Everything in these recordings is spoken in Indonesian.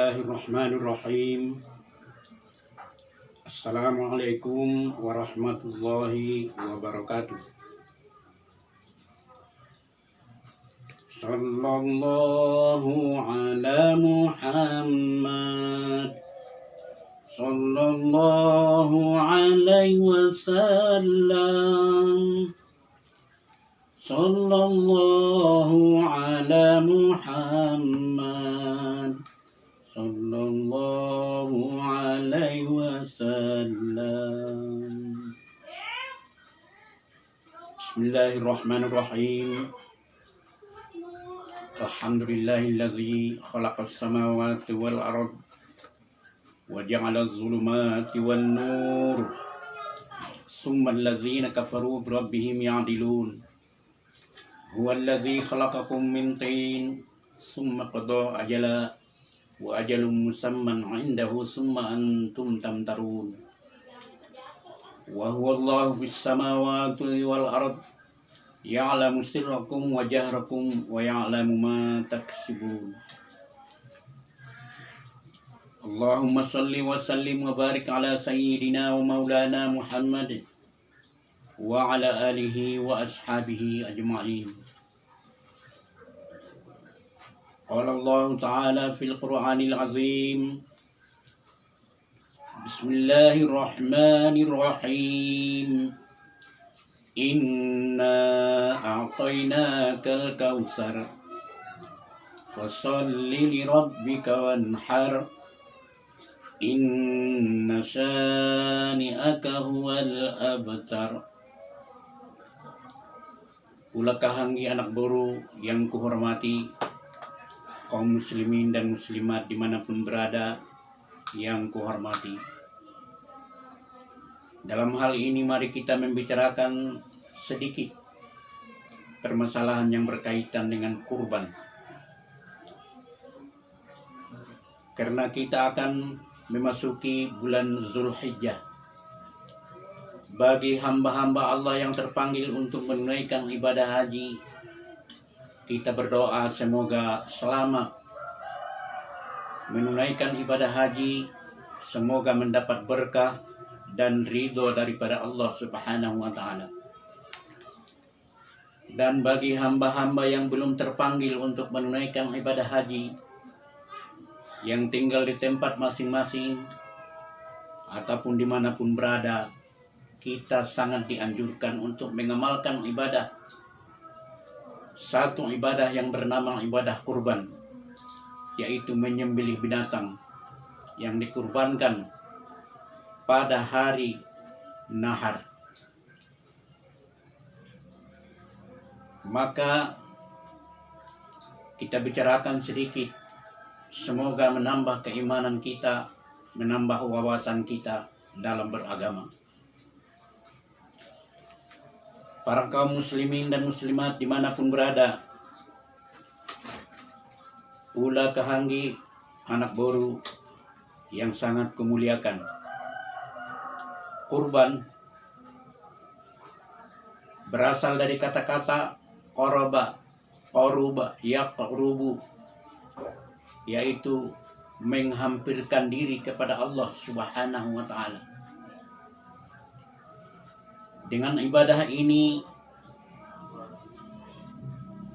Bismillahirrahmanirrahim. Assalamualaikum warahmatullahi wabarakatuh. Sallallahu ala Muhammad, sallallahu alaihi wasallam, sallallahu ala Muhammad, sallallahu alaihi wasallam. Bismillahirrahmanirrahim. Alhamdulillahillazi khalaqas samawati wal ard wa ja'alaz zulumati wan nur. Summal ladzina kafaru bi rabbihim ya'dilun. Huwallazi khalaqakum min tin summa qada ajala wa ajalum musamman 'indahu summa antum tamtarun. Wa huwallahu fis samawati wal ard ya'lamu sirrakum wa jahrakum wa ya'lamu ma taksibun. Allahumma salli wa sallim wa barik ala sayyidina wa maulana Muhammad wa ala alihi wa ashabihi ajma'in. Qala Allah Ta'ala fil Qur'anil Azim. Bismillahirrahmanirrahim. Inna a'tainakal kautsar fasalli li rabbika wanhar. Inna syani'aka huwal abtar. Ulah kahangi anak boru yang kuhormati, kaum muslimin dan muslimat dimanapun berada yang kuhormati. Dalam hal ini mari kita membicarakan sedikit permasalahan yang berkaitan dengan kurban. Karena kita akan memasuki bulan Zulhijjah. Bagi hamba-hamba Allah yang terpanggil untuk menunaikan ibadah haji, kita berdoa semoga selamat menunaikan ibadah haji, semoga mendapat berkah dan ridho daripada Allah Subhanahu wa Ta'ala. Dan bagi hamba-hamba yang belum terpanggil untuk menunaikan ibadah haji, yang tinggal di tempat masing-masing ataupun dimanapun berada, kita sangat dianjurkan untuk mengamalkan ibadah. Satu ibadah yang bernama ibadah kurban, yaitu menyembelih binatang yang dikurbankan pada hari nahar. Maka kita bicarakan sedikit, semoga menambah keimanan kita, menambah wawasan kita dalam beragama. Para kaum muslimin dan muslimat dimanapun berada, ulah kahanggi anak boru yang sangat kemuliakan. Kurban berasal dari kata-kata qoroba, yaqrubu, yaitu menghampirkan diri kepada Allah Subhanahu wa Ta'ala. Dengan ibadah ini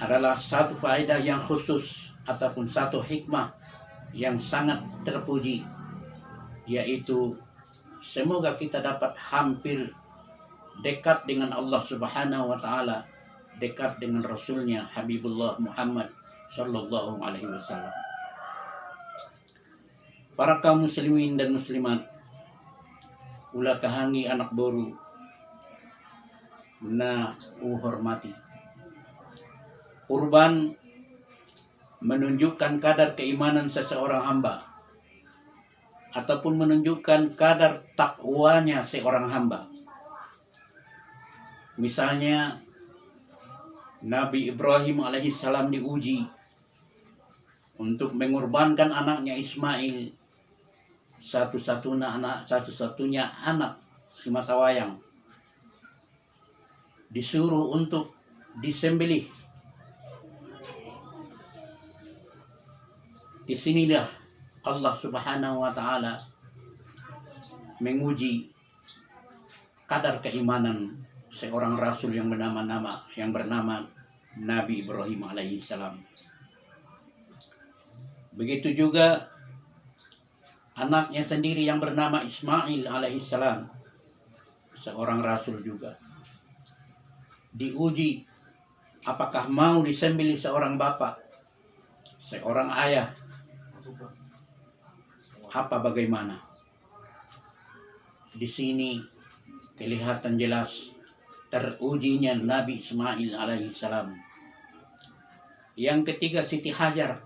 adalah satu faedah yang khusus ataupun satu hikmah yang sangat terpuji, yaitu semoga kita dapat hampir dekat dengan Allah Subhanahu wa Ta'ala, dekat dengan Rasulnya Habibullah Muhammad sallallahu alaihi wasallam. Para kaum muslimin dan muslimat, ulah kahangi anak boru na uhormati. Kurban menunjukkan kadar keimanan seseorang hamba ataupun menunjukkan kadar takwanya seorang hamba. Misalnya Nabi Ibrahim alaihissalam diuji untuk mengorbankan anaknya Ismail, satu-satunya anak sematawayang, disuruh untuk disembelih. Disinilah Allah Subhanahu wa Ta'ala menguji kadar keimanan seorang rasul yang bernama Nabi Ibrahim alaihissalam. Begitu juga anaknya sendiri yang bernama Ismail alaihissalam, seorang rasul juga, diuji apakah mau disembelih seorang bapak, seorang ayah, apa bagaimana. Di sini kelihatan jelas terujinya Nabi Ismail alaihissalam. Yang ketiga Siti Hajar,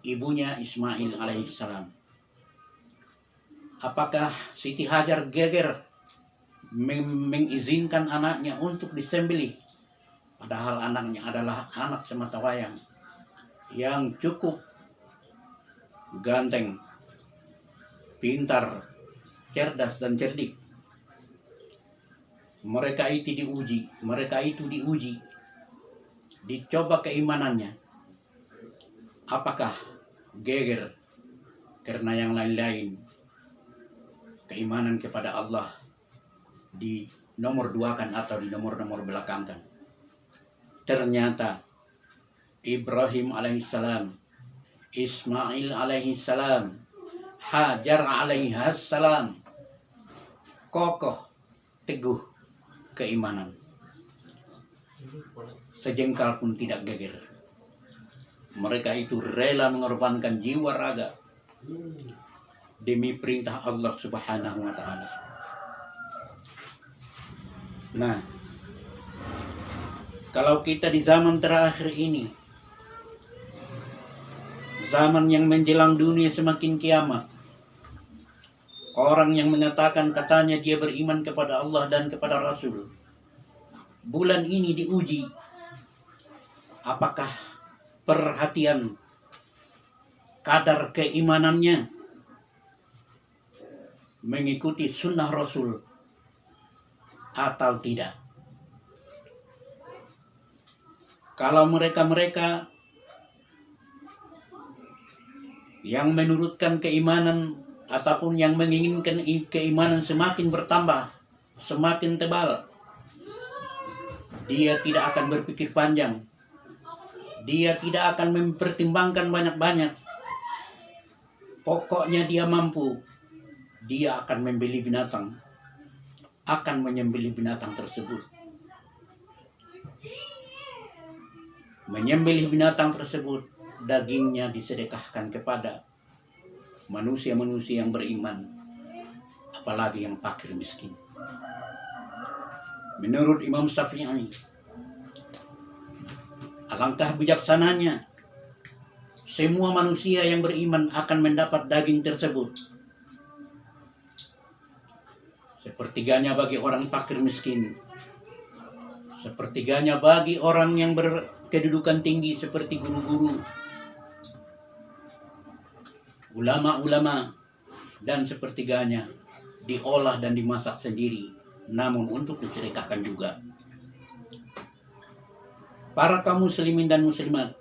ibunya Ismail alaihissalam. Apakah Siti Hajar geger mengizinkan anaknya untuk disembelih, padahal anaknya adalah anak sematawayang yang cukup ganteng, pintar, cerdas dan cerdik. Mereka itu diuji, dicoba keimanannya. Apakah geger karena yang lain-lain, keimanan kepada Allah di nomor duakan atau di nomor belakangkan. Ternyata Ibrahim alaihissalam, Ismail alaihissalam, Hajar alaihissalam kokoh teguh keimanan, sejengkal pun tidak geger. Mereka itu rela mengorbankan jiwa raga demi perintah Allah Subhanahu wa Ta'ala. Nah, kalau kita di zaman terakhir ini, zaman yang menjelang dunia semakin kiamat, orang yang mengatakan katanya dia beriman kepada Allah dan kepada Rasul, bulan ini diuji apakah perhatian kadar keimanannya mengikuti sunnah Rasul atau tidak. Kalau mereka yang menurutkan keimanan ataupun yang menginginkan keimanan semakin bertambah, semakin tebal, dia tidak akan berpikir panjang, dia tidak akan mempertimbangkan banyak-banyak. Pokoknya dia mampu, dia akan membeli binatang, akan menyembelih binatang tersebut. Menyembelih binatang tersebut, dagingnya disedekahkan kepada manusia-manusia yang beriman, apalagi yang fakir miskin. Menurut Imam Syafi'i, alangkah bijaksananya semua manusia yang beriman akan mendapat daging tersebut. Sepertiganya bagi orang fakir miskin, sepertiganya bagi orang yang berkedudukan tinggi seperti guru-guru, ulama-ulama, dan sepertiganya diolah dan dimasak sendiri, namun untuk diceritakan juga. Para kaum muslimin dan muslimat,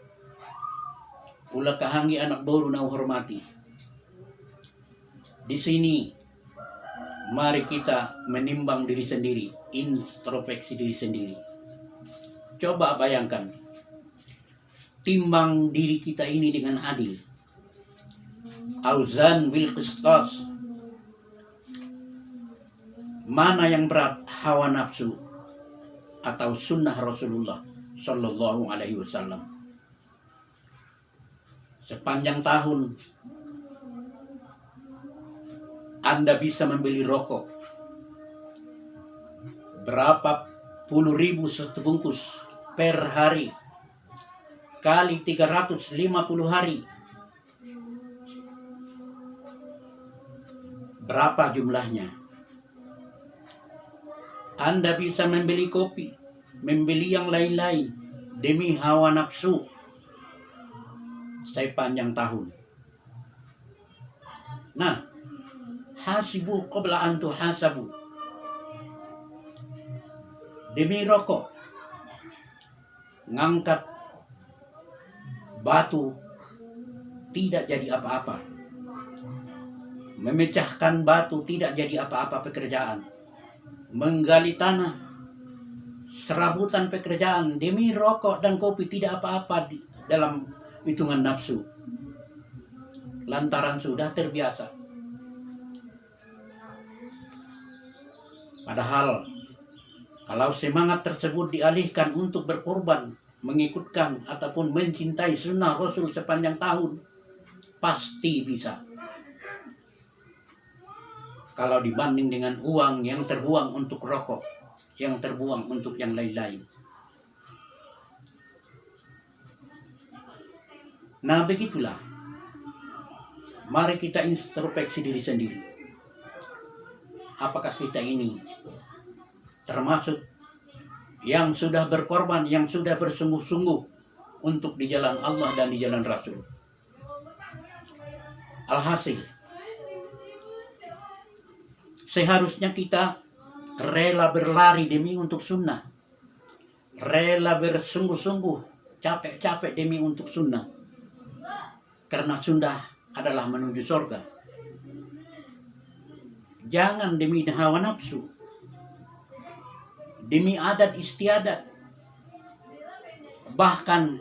ulah kahangi anak baru na hormati. Di sini mari kita menimbang diri sendiri, introspeksi diri sendiri. Coba bayangkan, timbang diri kita ini dengan adil. Auzan bil qistas. Mana yang berat, hawa nafsu atau sunnah Rasulullah Sallallahu Alaihi Wasallam? Sepanjang tahun Anda bisa membeli rokok berapa puluh ribu satu bungkus per hari, kali 350 hari, berapa jumlahnya? Anda bisa membeli kopi, membeli yang lain-lain demi hawa nafsu sepanjang tahun. Nah, hasibu qabla an tuhasabu. Demi rokok, ngangkat batu tidak jadi apa-apa, memecahkan batu tidak jadi apa-apa pekerjaan, menggali tanah serabutan pekerjaan, demi rokok dan kopi tidak apa-apa dalam hitungan nafsu, lantaran sudah terbiasa. Padahal kalau semangat tersebut dialihkan untuk berkorban, mengikutkan ataupun mencintai sunnah Rasul sepanjang tahun, pasti bisa. Kalau dibanding dengan uang yang terbuang untuk rokok, yang terbuang untuk yang lain-lain. Nah, begitulah. Mari kita introspeksi diri sendiri. Apakah kita ini termasuk yang sudah berkorban, yang sudah bersungguh-sungguh untuk di jalan Allah dan di jalan Rasul? Alhasil, seharusnya kita rela berlari demi untuk sunnah, rela bersungguh-sungguh, capek-capek demi untuk sunnah, karena sunnah adalah menuju surga. Jangan demi hawa nafsu, demi adat istiadat, bahkan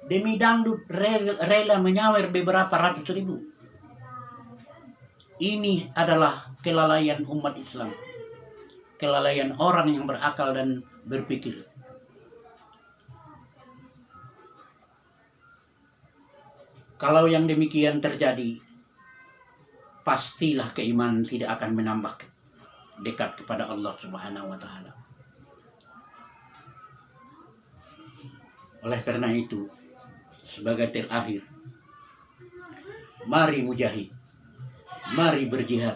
demi dangdut rela menyawer beberapa ratus ribu. Ini adalah kelalaian umat Islam, kelalaian orang yang berakal dan berpikir. Kalau yang demikian terjadi, pastilah keimanan tidak akan menambah dekat kepada Allah Subhanahu wa Ta'ala. Oleh karena itu, sebagai terakhir, mari mujahid, mari berjihad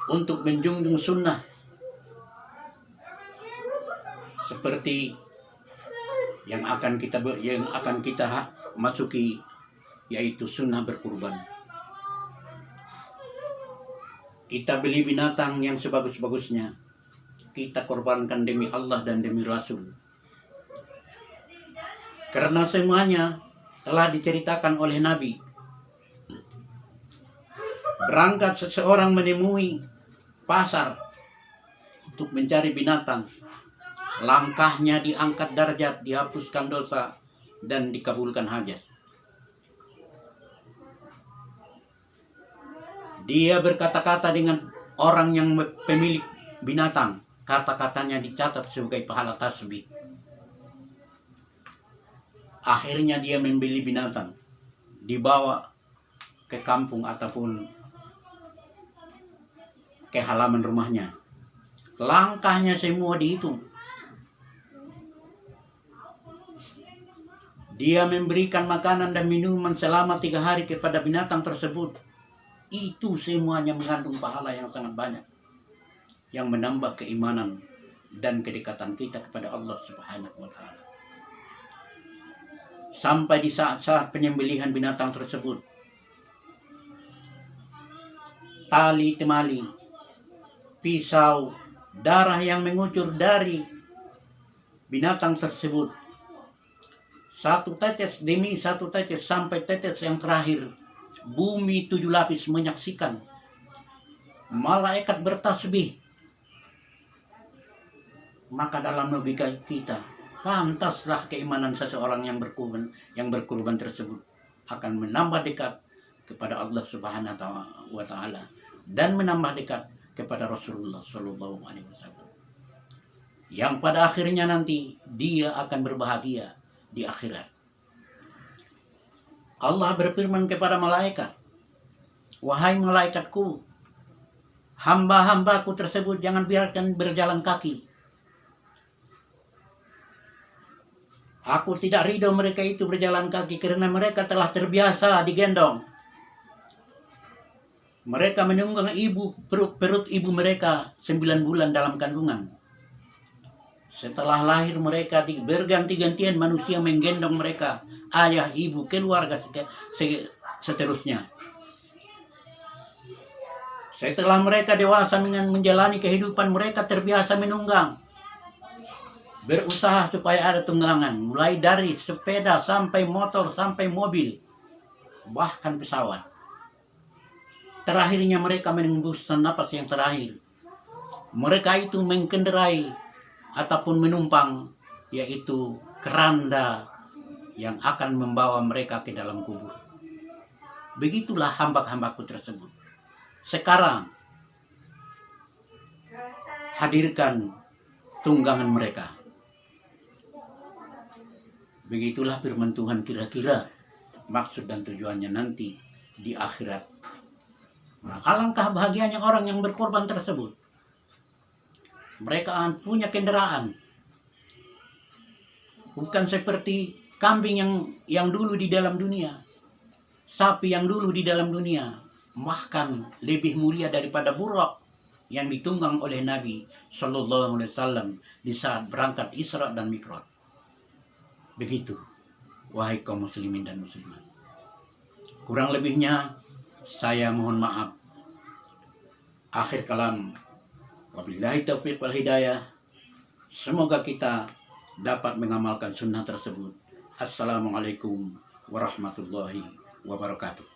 untuk menjunjung sunnah seperti yang akan kita masuki, yaitu sunnah berkurban. Kita beli binatang yang sebagus-bagusnya, kita korbankan demi Allah dan demi Rasul. Karena semuanya telah diceritakan oleh Nabi. Berangkat seseorang menemui pasar untuk mencari binatang, langkahnya diangkat derajat, dihapuskan dosa, dan dikabulkan hajat. Dia berkata-kata dengan orang yang pemilik binatang, kata-katanya dicatat sebagai pahala tasbih. Akhirnya dia membeli binatang, dibawa ke kampung ataupun ke halaman rumahnya. Langkahnya semua dihitung. Dia memberikan makanan dan minuman selama 3 hari kepada binatang tersebut. Itu semuanya mengandung pahala yang sangat banyak, yang menambah keimanan dan kedekatan kita kepada Allah Subhanahu wa Ta'ala. Sampai di saat-saat penyembelihan binatang tersebut, tali temali, pisau, darah yang mengucur dari binatang tersebut, satu tetes demi satu tetes sampai tetes yang terakhir, bumi 7 lapis menyaksikan, malaikat bertasbih. Maka dalam logika kita, pantaslah keimanan seseorang yang berkorban tersebut akan menambah dekat kepada Allah Subhanahu wa Ta'ala dan menambah dekat kepada Rasulullah Shallallahu Alaihi Wasallam, yang pada akhirnya nanti dia akan berbahagia di akhirat. Allah berfirman kepada malaikat, "Wahai malaikatku, hamba-hambaku tersebut jangan biarkan berjalan kaki. Aku tidak ridho mereka itu berjalan kaki karena mereka telah terbiasa digendong. Mereka menunggang perut ibu mereka 9 bulan dalam kandungan. Setelah lahir mereka berganti-gantian manusia menggendong mereka, ayah, ibu, keluarga, seterusnya. Setelah mereka dewasa dengan menjalani kehidupan, mereka terbiasa menunggang. Berusaha supaya ada tunggangan, mulai dari sepeda sampai motor, sampai mobil, bahkan pesawat. terakhirnya mereka menembuskan napas yang terakhir. Mereka itu mengendarai ataupun menumpang, yaitu keranda yang akan membawa mereka ke dalam kubur. Begitulah hamba-hambaku tersebut. Sekarang hadirkan tunggangan mereka. Begitulah firman Tuhan, kira-kira maksud dan tujuannya nanti di akhirat. Nah, alangkah bahagianya orang yang berkorban tersebut. Mereka punya kendaraan. Bukan seperti kambing yang dulu di dalam dunia. Sapi yang dulu di dalam dunia. Bahkan lebih mulia daripada buruk yang ditunggang oleh Nabi Sallallahu Alaihi Wasallam di saat berangkat Isra dan Mi'raj. Begitu, wahai kaum muslimin dan muslimat. Kurang lebihnya saya mohon maaf. Akhir kalam, wabillahi taufiq wal hidayah. Semoga kita dapat mengamalkan sunnah tersebut. Assalamualaikum warahmatullahi wabarakatuh.